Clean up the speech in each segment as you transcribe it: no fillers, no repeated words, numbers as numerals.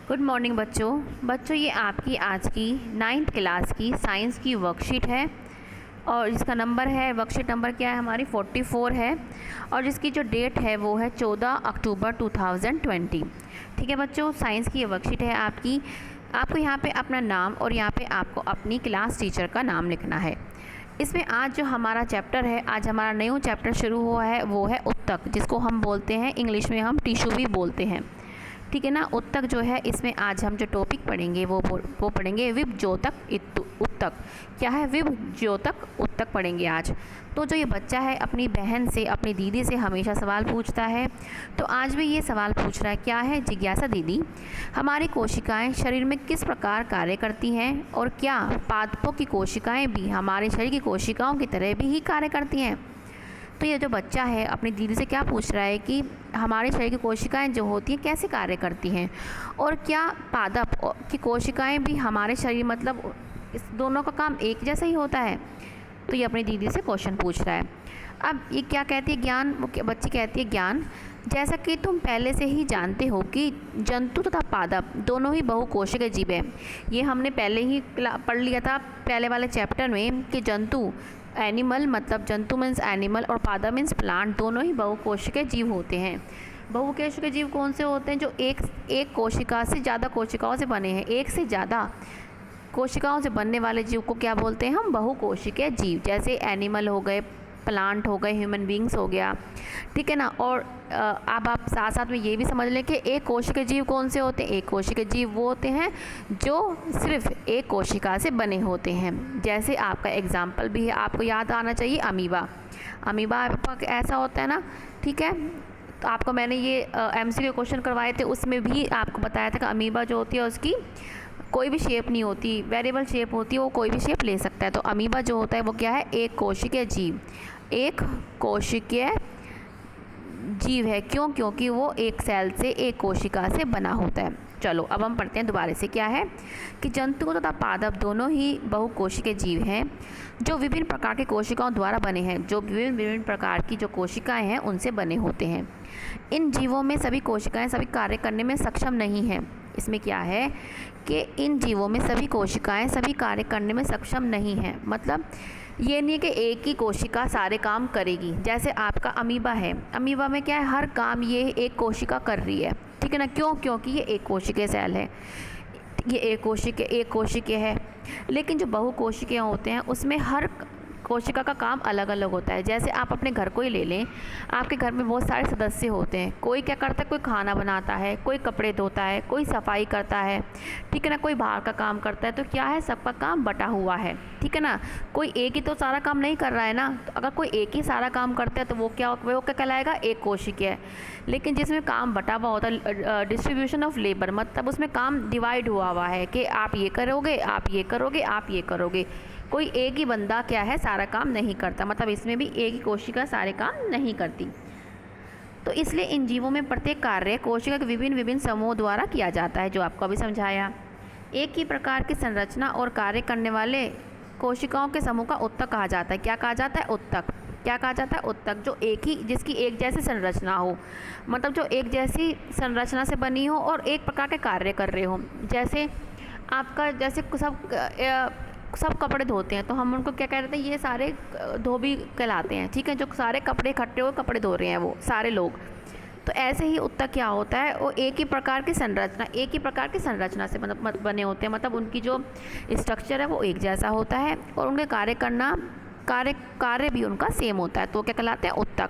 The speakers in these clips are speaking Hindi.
गुड मॉर्निंग बच्चों ये आपकी आज की 9th क्लास की साइंस की वर्कशीट है और इसका नंबर है, वर्कशीट नंबर क्या है हमारी 44 है और जिसकी जो डेट है वो है 14 अक्टूबर 2020। ठीक है बच्चों, साइंस की ये वर्कशीट है आपकी। आपको यहाँ पे अपना नाम और यहाँ पे आपको अपनी क्लास टीचर का नाम लिखना है। इसमें आज जो हमारा चैप्टर है, आज हमारा न्यू चैप्टर शुरू हुआ है वो है उत्तक, जिसको हम बोलते हैं इंग्लिश में हम टिश्यू भी बोलते हैं। ठीक है ना। उत्तक जो है इसमें आज हम जो टॉपिक पढ़ेंगे वो पढ़ेंगे विभज्योतक उत्तक। क्या है? विभज्योतक उत्तक पढ़ेंगे आज। तो जो ये बच्चा है अपनी बहन से, अपनी दीदी से हमेशा सवाल पूछता है, तो आज भी ये सवाल पूछ रहा है। क्या है? जिज्ञासा दीदी, हमारी कोशिकाएं शरीर में किस प्रकार कार्य करती हैं और क्या पादपों की कोशिकाएं भी हमारे शरीर की कोशिकाओं की तरह भी ही कार्य करती हैं? तो ये जो बच्चा है अपनी दीदी से क्या पूछ रहा है कि हमारे शरीर की कोशिकाएं जो होती हैं कैसे कार्य करती हैं और क्या पादप की कोशिकाएं भी हमारे शरीर, मतलब इस दोनों का काम एक जैसा ही होता है? तो ये अपनी दीदी से क्वेश्चन पूछ रहा है। अब ये क्या कहती है? ज्ञान। बच्ची कहती है ज्ञान, जैसा कि तुम पहले से ही जानते हो कि जंतु तथा पादप दोनों ही बहुकोशिकीय जीव हैं। ये हमने पहले ही पढ़ लिया था पहले वाले चैप्टर में कि जंतु, एनिमल मतलब जंतु मीन्स एनिमल और पादप मीन्स प्लांट, दोनों ही बहुकोशिकीय जीव होते हैं। बहुकोशिकीय जीव कौन से होते हैं? जो एक कोशिका से ज़्यादा कोशिकाओं से बने हैं। एक से ज़्यादा कोशिकाओं से बनने वाले जीव को क्या बोलते हैं हम? बहुकोशिकीय जीव। जैसे एनिमल हो गए, प्लांट हो गए, ह्यूमन बींग्स हो गया। ठीक है ना। और अब आप साथ साथ में ये भी समझ लें कि एक कोशिकीय जीव कौन से होते हैं? एक कोशिकीय जीव वो होते हैं जो सिर्फ एक कोशिका से बने होते हैं। जैसे आपका एग्जाम्पल भी है, आपको याद आना चाहिए अमीबा। अमीबा आपका ऐसा होता है ना। ठीक है। तो आपको मैंने ये MCQ क्वेश्चन करवाए थे, उसमें भी आपको बताया था कि अमीबा जो होती है उसकी कोई भी शेप नहीं होती, वेरिएबल शेप होती है, वो कोई भी शेप ले सकता है। तो अमीबा जो होता है वो क्या है? एक कोशिकीय जीव। एक कोशिकीय जीव है। क्यों? क्योंकि वो एक सेल से, एक कोशिका से बना होता है। चलो अब हम पढ़ते हैं दोबारा से। क्या है कि जंतु तथा पादप दोनों ही बहुकोशिकीय जीव हैं जो विभिन्न प्रकार के कोशिकाओं द्वारा बने हैं, जो विभिन्न प्रकार की जो कोशिकाएं हैं उनसे बने होते हैं। इन जीवों में सभी कोशिकाएं सभी कार्य करने में सक्षम नहीं हैं। इसमें क्या है कि इन जीवों में सभी कोशिकाएं सभी कार्य करने में सक्षम नहीं हैं। मतलब ये नहीं है कि एक ही कोशिका सारे काम करेगी। जैसे आपका अमीबा है, अमीबा में क्या है? हर काम ये एक कोशिका कर रही है। ठीक है ना। क्यों? क्योंकि ये एक कोशिकीय सेल है, ये एक कोशिकीय है। लेकिन जो बहुकोशिकीय होते हैं उसमें हर कोशिका का काम अलग अलग होता है। जैसे आप अपने घर को ही ले लें, आपके घर में बहुत सारे सदस्य होते हैं। कोई क्या करता है? कोई खाना बनाता है, कोई कपड़े धोता है, कोई सफाई करता है। ठीक है ना। कोई बाहर का काम करता है। तो क्या है? सबका काम बटा हुआ है। ठीक है ना। कोई एक ही तो सारा काम नहीं कर रहा है ना। तो अगर कोई एक ही सारा काम करता है तो वो क्या कहलाएगा? एक कोशिकीय। लेकिन जिसमें काम बटा हुआ होता है, डिस्ट्रीब्यूशन ऑफ लेबर, मतलब उसमें काम डिवाइड हुआ है कि आप ये करोगे, आप ये करोगे, आप ये करोगे। कोई एक ही बंदा क्या है? सारा काम नहीं करता। मतलब इसमें भी एक ही कोशिका सारे काम नहीं करती। तो इसलिए इन जीवों में प्रत्येक कार्य कोशिका के विभिन्न समूहों द्वारा किया जाता है, जो आपको अभी समझाया। एक ही प्रकार की संरचना और कार्य करने वाले कोशिकाओं के समूह का उत्तक कहा जाता है। क्या कहा जाता है? उत्तक। क्या कहा जाता है? उत्तक। जो जिसकी एक जैसी संरचना हो, मतलब जो एक जैसी संरचना से बनी हो और एक प्रकार के कार्य कर रहे हो। जैसे आपका, जैसे सब कपड़े धोते हैं तो हम उनको क्या कह रहे हैं? ये सारे धोबी कहलाते हैं। ठीक है। जो सारे कपड़े इकट्ठे हो कपड़े धो रहे हैं वो सारे लोग। तो ऐसे ही उत्तक क्या होता है? वो एक ही प्रकार की संरचना से बने होते हैं। मतलब उनकी जो स्ट्रक्चर है वो एक जैसा होता है और उनके कार्य भी उनका सेम होता है। तो क्या कहलाते हैं? उत्तक।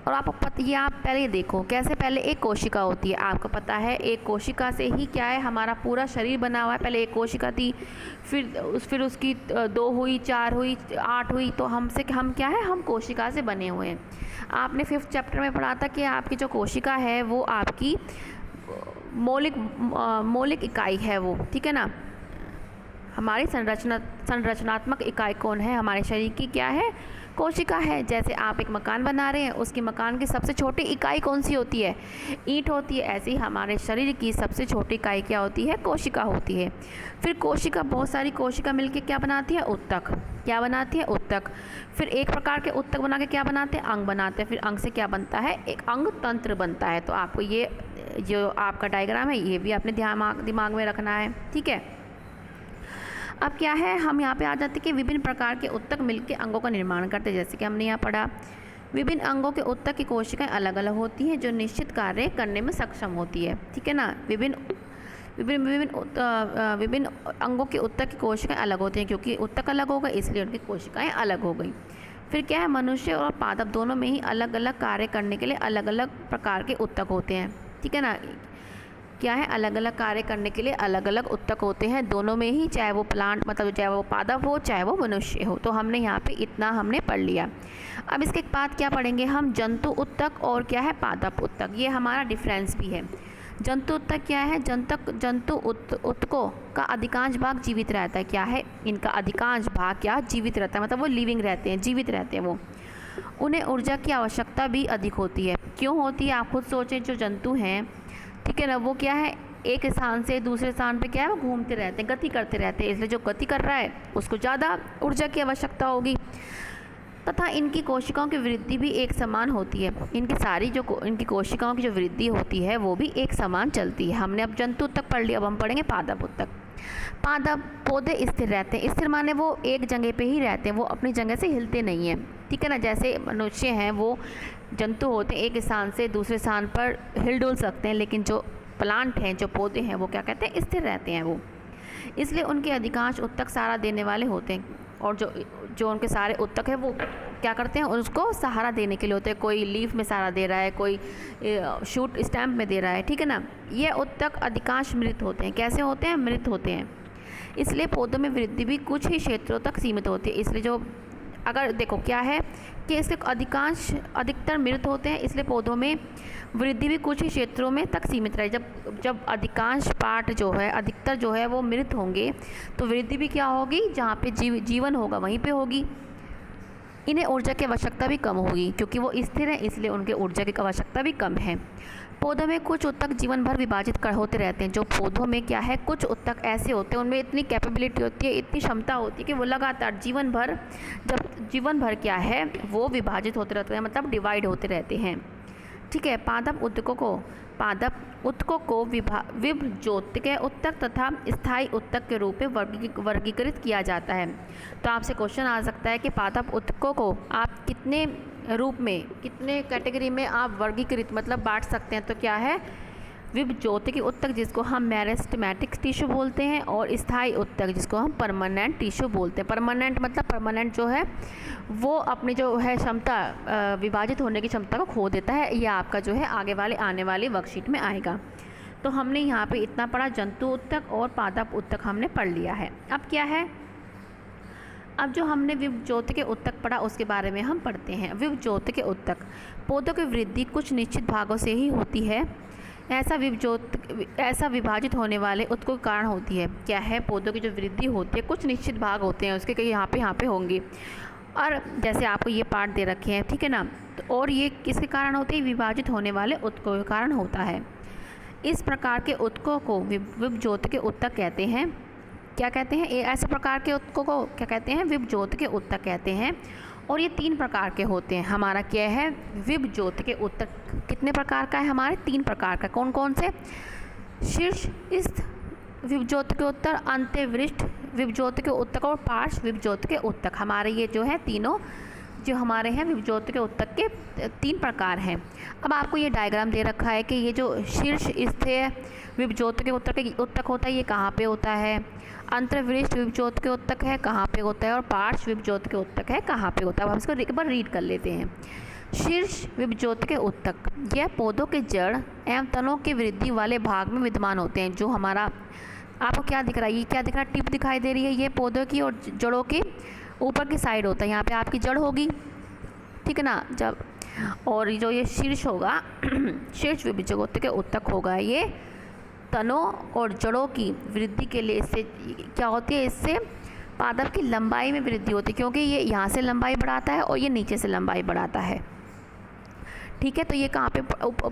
और आप पहले ये देखो कैसे, पहले एक कोशिका होती है। आपको पता है एक कोशिका से ही क्या है हमारा पूरा शरीर बना हुआ है। पहले एक कोशिका थी, फिर उसकी 2 हुई, 4 हुई, 8 हुई। तो हम क्या है? हम कोशिका से बने हुए हैं। आपने 5th चैप्टर में पढ़ा था कि आपकी जो कोशिका है वो आपकी मौलिक इकाई है वो। ठीक है ना। हमारी संरचनात्मक इकाई कौन है? हमारे शरीर की क्या है? कोशिका है। जैसे आप एक मकान बना रहे हैं, उसकी मकान की सबसे छोटी इकाई कौन सी होती है? ईंट होती है। ऐसे ही हमारे शरीर की सबसे छोटी इकाई क्या होती है? कोशिका होती है। फिर कोशिका, बहुत सारी कोशिका मिलकर क्या बनाती है? उत्तक। क्या बनाती है? उत्तक। फिर एक प्रकार के उत्तक बना के क्या बनाते हैं? अंग बनाते हैं। फिर अंग से क्या बनता है? एक अंग तंत्र बनता है। तो आपको ये जो आपका डायग्राम है ये भी आपने दिमाग में रखना है। ठीक है, अब क्या है, हम यहाँ पे आ जाते हैं कि विभिन्न प्रकार के ऊतक मिलकर अंगों का निर्माण करते हैं। जैसे कि हमने यहाँ पढ़ा, विभिन्न अंगों के ऊतक की कोशिकाएं अलग अलग होती हैं जो निश्चित कार्य करने में सक्षम होती है। ठीक है ना, विभिन्न अंगों के ऊतक की कोशिकाएं अलग होती हैं, क्योंकि ऊतक अलग हो गए इसलिए उनकी कोशिकाएं अलग हो गई। फिर क्या है, मनुष्य और पादप दोनों में ही अलग अलग कार्य करने के लिए अलग अलग प्रकार के ऊतक होते हैं। ठीक है ना, क्या है, अलग अलग कार्य करने के लिए अलग अलग ऊतक होते हैं दोनों में ही, चाहे वो प्लांट मतलब चाहे वो पादप हो चाहे वो मनुष्य हो। तो हमने यहाँ पे इतना हमने पढ़ लिया। अब इसके बाद क्या पढ़ेंगे हम, जंतु ऊतक और क्या है पादप ऊतक। ये हमारा डिफरेंस भी है। जंतु ऊतक क्या है, जंतु ऊतकों का अधिकांश भाग जीवित रहता है। क्या है, इनका अधिकांश भाग क्या जीवित रहता है, मतलब वो लिविंग रहते हैं, जीवित रहते हैं वो। उन्हें ऊर्जा की आवश्यकता भी अधिक होती है। क्यों होती है, आप खुद सोचें। जो जंतु हैं, ठीक है ना, वो क्या है, एक स्थान से दूसरे स्थान पे क्या है, वो घूमते रहते हैं, गति करते रहते हैं, इसलिए जो गति कर रहा है उसको ज़्यादा ऊर्जा की आवश्यकता होगी। तथा इनकी कोशिकाओं की वृद्धि भी एक समान होती है। इनकी कोशिकाओं की जो वृद्धि होती है वो भी एक समान चलती है। हमने अब जंतु तक पढ़ लिया, अब हम पढ़ेंगे पादप ऊतक। पादप पौधे स्थिर रहते हैं। स्थिर माने वो एक जगह पे ही रहते हैं, वो अपनी जगह से हिलते नहीं हैं। ठीक है ना, जैसे मनुष्य हैं वो जंतु होते हैं, एक स्थान से दूसरे स्थान पर हिल डुल सकते हैं, लेकिन जो प्लांट हैं, जो पौधे हैं, वो क्या कहते हैं, स्थिर रहते हैं वो। इसलिए उनके अधिकांश ऊतक सहारा देने वाले होते हैं, और जो उनके सारे ऊतक है वो क्या करते हैं, उसको सहारा देने के लिए होते हैं। कोई लीफ में सहारा दे रहा है, कोई शूट स्टैम्प में दे रहा है। ठीक है ना, ये ऊतक अधिकांश मृत होते हैं। कैसे होते हैं, मृत होते हैं। इसलिए पौधों में वृद्धि भी कुछ ही क्षेत्रों तक सीमित होती है। इसलिए जो अगर देखो क्या है कि इसके अधिकतर मृत होते हैं, इसलिए पौधों में वृद्धि भी कुछ ही क्षेत्रों में तक सीमित रहे। जब अधिकांश पार्ट जो है, अधिकतर जो है वो मृत होंगे, तो वृद्धि भी क्या होगी, जहाँ पे जीवन होगा वहीं पे होगी। इन्हें ऊर्जा की आवश्यकता भी कम होगी, क्योंकि वो स्थिर हैं, इसलिए उनके ऊर्जा की आवश्यकता भी कम है। पौधों में कुछ ऊतक जीवन भर विभाजित होते रहते हैं। जो पौधों में क्या है, कुछ ऊतक ऐसे होते हैं, उनमें इतनी कैपेबिलिटी होती है, इतनी क्षमता होती है कि वो लगातार जीवन भर क्या है, वो विभाजित होते रहते हैं, मतलब डिवाइड होते रहते हैं। ठीक है, पादप ऊतकों को विभजोत्य ऊतक तथा स्थायी ऊतक के रूप में वर्गीकृत किया जाता है। तो आपसे क्वेश्चन आ सकता है कि पादप ऊतकों को आप कितने रूप में, कितने कैटेगरी में आप वर्गीकृत मतलब बांट सकते हैं। तो क्या है, विभजोत्य ऊतक जिसको हम मेरिस्टेमेटिक टिश्यू बोलते हैं, और स्थायी ऊतक जिसको हम परमानेंट टिश्यू बोलते हैं। परमानेंट मतलब परमानेंट जो है वो अपनी जो है क्षमता, विभाजित होने की क्षमता को खो देता है। यह आपका जो है आने वाली वर्कशीट में आएगा। तो हमने यहाँ पे इतना पढ़ा, जंतु ऊतक और पादप ऊतक हमने पढ़ लिया है। अब क्या है, अब जो हमने विभजोत्य के ऊतक पढ़ा उसके बारे में हम पढ़ते हैं। विभजोत्य के ऊतक, पौधों की वृद्धि कुछ निश्चित भागों से ही होती है। ऐसा विभाजित होने वाले ऊतकों के कारण होती है। क्या है, पौधों की जो वृद्धि होती है कुछ निश्चित भाग होते हैं उसके, कहीं यहाँ पे होंगे, और जैसे आपको ये पार्ट दे रखे हैं, ठीक है ना, तो और ये किसके कारण होते हैं, विभाजित होने वाले ऊतकों के कारण होता है। इस प्रकार के ऊतकों को विभजोत्य के ऊतक कहते हैं। क्या कहते हैं, ऐसे प्रकार के ऊतकों को क्या कहते हैं, विभजोत्य के ऊतक कहते हैं। और ये 3 प्रकार के होते हैं। हमारा क्या है, विभजोत्य के ऊतक कितने प्रकार का है, हमारे 3 प्रकार का। कौन कौन से, शीर्षस्थ विभजोत्य के ऊतक, अंत्यवृष्ट विभजोत्य के ऊतक और पार्श्व विभजोत्य के ऊतक। हमारे ये जो है तीनों जो हमारे हैं विभजोत्य के ऊतक के 3 प्रकार हैं। अब आपको ये डायग्राम दे रखा है कि ये जो शीर्ष स्थिर विभजोत्य के ऊतक होता है ये कहाँ पे होता है, अंतर्वृष्ट विभजोत्य के ऊतक है कहाँ पे होता है, और पार्श्व विभजोत्य के ऊतक है कहाँ पे होता है। अब हम इसको एक बार रीड कर लेते हैं। शीर्ष विभजोत्य के ऊतक, यह पौधों के जड़ एवं तनों की वृद्धि वाले भाग में विद्यमान होते हैं। जो हमारा आपको क्या दिख रहा है, ये क्या दिख रहा है, टिप दिखाई दे रही है, ये पौधों की और जड़ों की ऊपर की साइड होता है। यहाँ पे आपकी जड़ होगी, ठीक है ना, जब, और जो ये शीर्ष होगा शीर्ष विभजोत्य के ऊतक होगा, ये तनों और जड़ों की वृद्धि के लिए इससे क्या होती है, इससे पादप की लंबाई में वृद्धि होती है, क्योंकि ये यहाँ से लंबाई बढ़ाता है और ये नीचे से लंबाई बढ़ाता है। ठीक है, तो ये कहाँ पे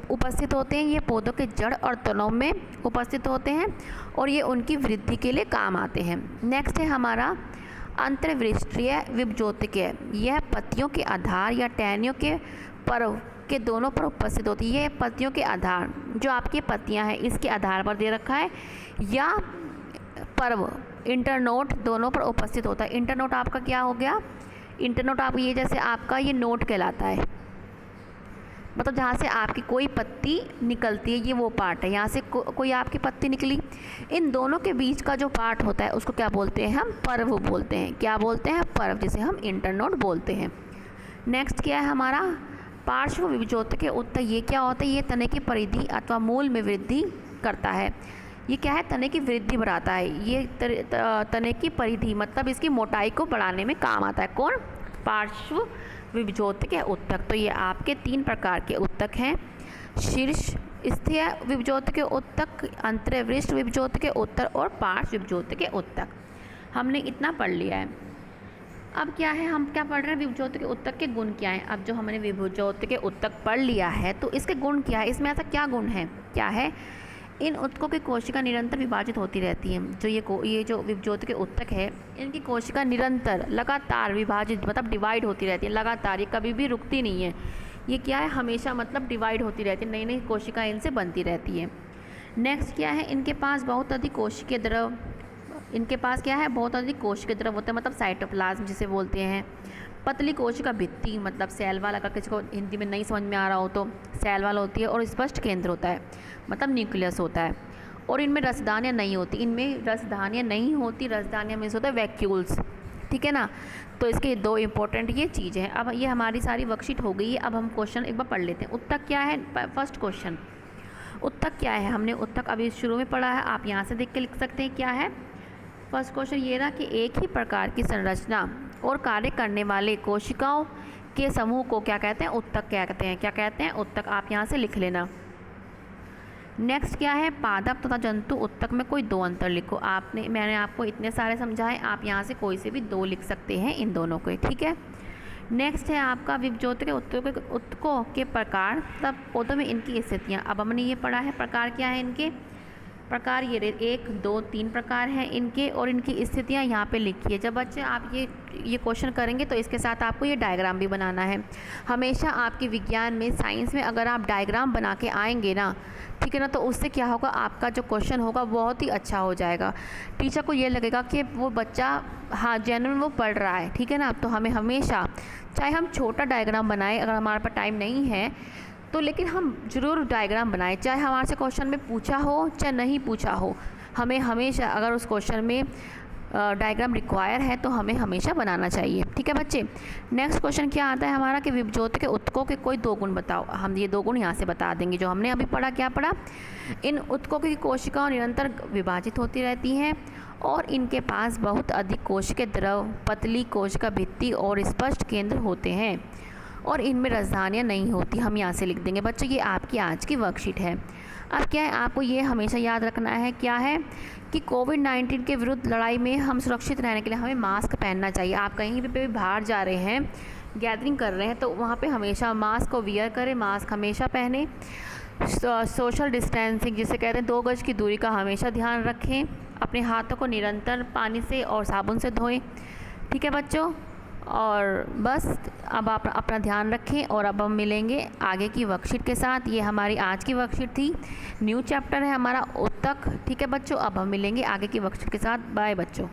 उपस्थित होते हैं, ये पौधों के जड़ और तनों में उपस्थित होते हैं और ये उनकी वृद्धि के लिए काम आते हैं। नेक्स्ट है हमारा अंतर्वृष्टीय विभजोत्य। यह पत्तियों के आधार या टहनियों के के दोनों पर उपस्थित होती है। ये पत्तियों के आधार, जो आपकी पत्तियां हैं इसके आधार पर दे रखा है, या पर्व इंटरनोट दोनों पर उपस्थित होता है। इंटरनोट आपका क्या हो गया, इंटरनोट आप ये जैसे आपका ये नोट कहलाता है, मतलब जहाँ से आपकी कोई पत्ती निकलती है, ये वो पार्ट है। यहाँ से कोई आपकी पत्ती निकली, इन दोनों के बीच का जो पार्ट होता है उसको क्या बोलते हैं, हम पर्व बोलते हैं। क्या बोलते हैं, पर्व, जिसे हम इंटरनोट बोलते हैं। नेक्स्ट क्या है हमारा, पार्श्व विभजोत के उत्तक। ये क्या होता है, ये तने की परिधि अथवा मूल में वृद्धि करता है। ये क्या है, तने की वृद्धि बढ़ाता है। ये तने की परिधि मतलब इसकी मोटाई को बढ़ाने में काम आता है। कौन, पार्श्व विभजोत के उत्तक। तो ये आपके 3 प्रकार के उत्तक हैं, शीर्ष स्थीय विभजोत के उत्तक, अंतर्वृष्ट विभजोत के उत्तक और पार्श्व विभजोत के उत्तक। हमने इतना पढ़ लिया है। अब क्या है, हम क्या पढ़ रहे हैं, विभजोत के उत्तक के गुण क्या हैं। अब जो हमने विभजोत के उत्तक पढ़ लिया है तो इसके गुण क्या है, इसमें ऐसा क्या गुण है, क्या है, इन उत्तकों की कोशिका निरंतर विभाजित होती रहती है। जो ये जो विभजोत के उत्तक है, इनकी कोशिका निरंतर लगातार विभाजित मतलब डिवाइड होती रहती है लगातार, ये कभी भी रुकती नहीं है। ये क्या है, हमेशा मतलब डिवाइड होती रहती है, नई नई कोशिका इनसे बनती रहती है। नेक्स्ट क्या है, इनके पास बहुत अधिक कोशिकीय द्रव, इनके पास क्या है, बहुत अधिक कोशिकीय द्रव होता है, मतलब साइटोप्लाज्म जिसे बोलते हैं। पतली कोशिका भित्ति मतलब सेल वाल, अगर किसी को हिंदी में नहीं समझ में आ रहा हो तो सेल वाल होती है। और स्पष्ट केंद्र होता है, मतलब न्यूक्लियस होता है। और इनमें रसदानियाँ नहीं होती, इनमें रसदानियाँ नहीं होती। रसदानियाँ मीन्स होता है वैक्यूल्स, ठीक है ना। तो इसके 2 इंपॉर्टेंट ये चीज़ें हैं। अब ये हमारी सारी वर्कशीट हो गई है। अब हम क्वेश्चन एक बार पढ़ लेते हैं। उत्तक क्या है, फर्स्ट क्वेश्चन, उत्तक क्या है। हमने उत्तक अभी शुरू में पढ़ा है, आप यहाँ से देख के लिख सकते हैं क्या है। फर्स्ट क्वेश्चन ये रहा कि एक ही प्रकार की संरचना और कार्य करने वाले कोशिकाओं के समूह को क्या कहते हैं, उत्तक कहते हैं। क्या कहते हैं, उत्तक। आप यहाँ से लिख लेना। नेक्स्ट क्या है, पादप तथा जंतु उत्तक में कोई 2 अंतर लिखो। मैंने आपको इतने सारे समझाए, आप यहाँ से कोई से भी 2 लिख सकते हैं इन दोनों को, ठीक है। नेक्स्ट है आपका विभजोत के उत्तकों के प्रकार तब पौधों में इनकी स्थितियाँ। अब हमने ये पढ़ा है प्रकार क्या है इनके, प्रकार ये 1, 2, 3 प्रकार हैं इनके, और इनकी स्थितियाँ यहाँ पे लिखिए। जब बच्चे आप ये क्वेश्चन करेंगे तो इसके साथ आपको ये डायग्राम भी बनाना है। हमेशा आपके विज्ञान में, साइंस में अगर आप डायग्राम बना के आएंगे ना, ठीक है ना, तो उससे क्या होगा, आपका जो क्वेश्चन होगा बहुत ही अच्छा हो जाएगा। टीचर को ये लगेगा कि वो बच्चा हाँ जेन्युइन वो पढ़ रहा है, ठीक है ना। तो हमें हमेशा, चाहे हम छोटा डायग्राम बनाएं, अगर हमारे पास टाइम नहीं है तो, लेकिन हम ज़रूर डायग्राम बनाएं, चाहे हमारे से क्वेश्चन में पूछा हो चाहे नहीं पूछा हो। हमें हमेशा, अगर उस क्वेश्चन में डायग्राम रिक्वायर है तो हमें हमेशा बनाना चाहिए, ठीक है बच्चे। नेक्स्ट क्वेश्चन क्या आता है हमारा कि विभजोत के उत्तकों के कोई 2 गुण बताओ। हम ये 2 गुण यहाँ से बता देंगे जो हमने अभी पढ़ा। क्या पढ़ा, इन उत्तकों की कोशिकाओं निरंतर विभाजित होती रहती हैं और इनके पास बहुत अधिक कोशिकीय द्रव, पतली कोशिका भित्ति और स्पष्ट केंद्र होते हैं, और इनमें राजधानियाँ नहीं होती। हम यहाँ से लिख देंगे बच्चों। ये आपकी आज की वर्कशीट है। अब क्या है, आपको ये हमेशा याद रखना है, क्या है कि कोविड-19 के विरुद्ध लड़ाई में हम सुरक्षित रहने के लिए हमें मास्क पहनना चाहिए। आप कहीं भी बाहर जा रहे हैं, गैदरिंग कर रहे हैं, तो वहाँ पे हमेशा मास्क को वियर करें, मास्क हमेशा पहने। सोशल डिस्टेंसिंग जिसे कहते हैं 2 गज की दूरी का हमेशा ध्यान रखें। अपने हाथों को निरंतर पानी से और साबुन से धोएं, ठीक है बच्चों। और बस अब आप अपना ध्यान रखें, और अब हम मिलेंगे आगे की वर्कशीट के साथ। ये हमारी आज की वर्कशीट थी, न्यू चैप्टर है हमारा उत्तक, ठीक है बच्चों। अब हम मिलेंगे आगे की वर्कशीट के साथ। बाय बच्चों।